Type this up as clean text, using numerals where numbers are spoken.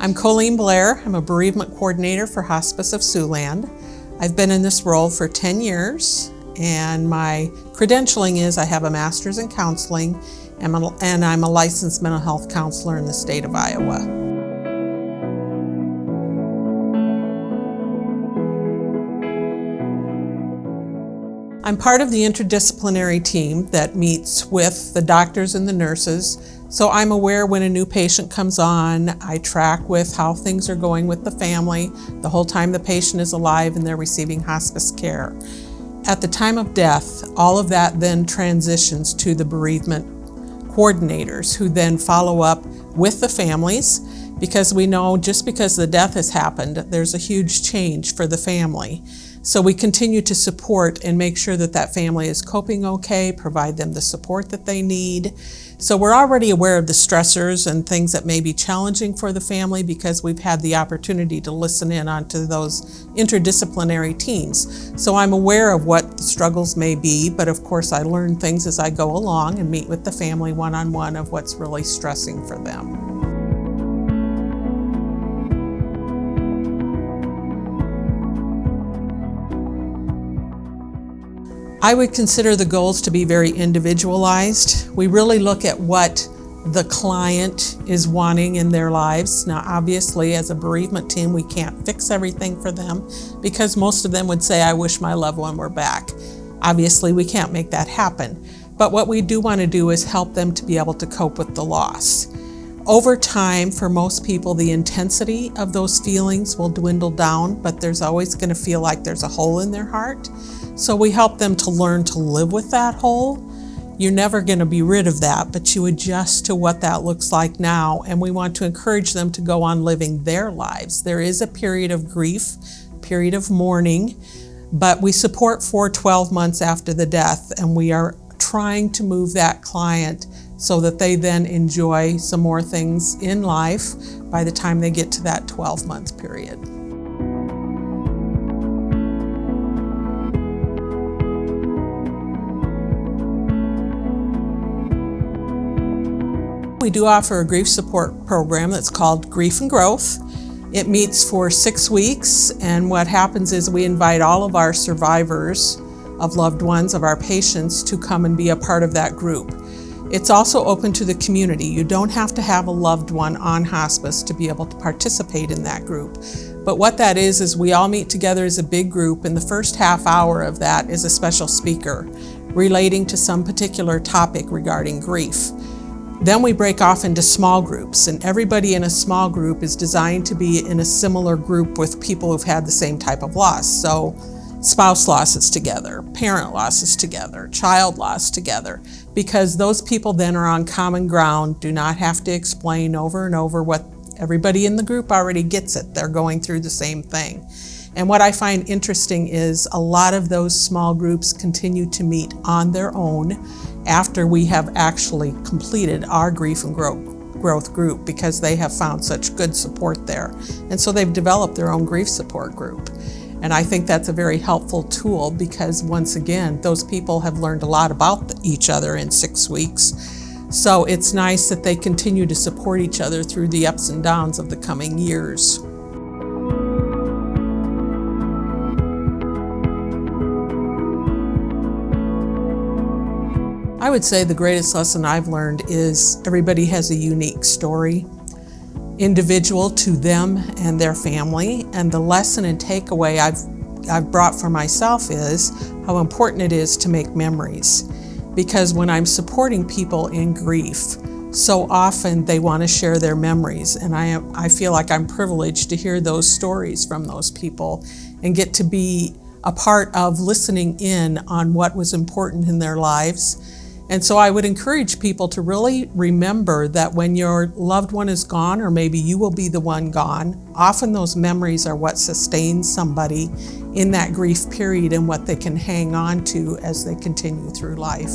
I'm Colleen Blair. I'm a Bereavement Coordinator for Hospice of Siouxland. I've been in this role for 10 years, and my credentialing is I have a master's in counseling, and I'm a licensed mental health counselor in the state of Iowa. I'm part of the interdisciplinary team that meets with the doctors and the nurses, so I'm aware when a new patient comes on. I track with how things are going with the family the whole time the patient is alive and they're receiving hospice care. At the time of death, all of that then transitions to the bereavement coordinators, who then follow up with the families, because we know just because the death has happened, there's a huge change for the family. So we continue to support and make sure that that family is coping okay, provide them the support that they need. So we're already aware of the stressors and things that may be challenging for the family, because we've had the opportunity to listen in onto those interdisciplinary teams. So I'm aware of what the struggles may be, but of course I learn things as I go along and meet with the family one-on-one of what's really stressing for them. I would consider the goals to be very individualized. We really look at what the client is wanting in their lives. Now, obviously, as a bereavement team, we can't fix everything for them, because most of them would say, I wish my loved one were back. Obviously, we can't make that happen. But what we do want to do is help them to be able to cope with the loss. Over time, for most people, the intensity of those feelings will dwindle down, but there's always going to feel like there's a hole in their heart. So we help them to learn to live with that hole. You're never going to be rid of that, but you adjust to what that looks like now, and we want to encourage them to go on living their lives. There is a period of grief, period of mourning, but we support for 12 months after the death, and we are trying to move that client so that they then enjoy some more things in life by the time they get to that 12-month period. We do offer a grief support program that's called Grief and Growth. It meets for 6 weeks, and what happens is we invite all of our survivors of loved ones of our patients to come and be a part of that group. It's also open to the community. You don't have to have a loved one on hospice to be able to participate in that group. But what that is we all meet together as a big group, and the first half hour of that is a special speaker relating to some particular topic regarding grief. Then we break off into small groups, and everybody in a small group is designed to be in a similar group with people who've had the same type of loss. So spouse losses together, parent losses together, child loss together, because those people then are on common ground, do not have to explain over and over what everybody in the group already gets it. They're going through the same thing. And what I find interesting is a lot of those small groups continue to meet on their own after we have actually completed our Grief and Growth group, because they have found such good support there. And so they've developed their own grief support group. And I think that's a very helpful tool, because once again, those people have learned a lot about each other in 6 weeks. So it's nice that they continue to support each other through the ups and downs of the coming years. I would say the greatest lesson I've learned is everybody has a unique story, individual to them and their family. And the lesson and takeaway I've brought for myself is how important it is to make memories. Because when I'm supporting people in grief, so often they want to share their memories. And I feel like I'm privileged to hear those stories from those people and get to be a part of listening in on what was important in their lives. And so I would encourage people to really remember that when your loved one is gone, or maybe you will be the one gone, often those memories are what sustains somebody in that grief period and what they can hang on to as they continue through life.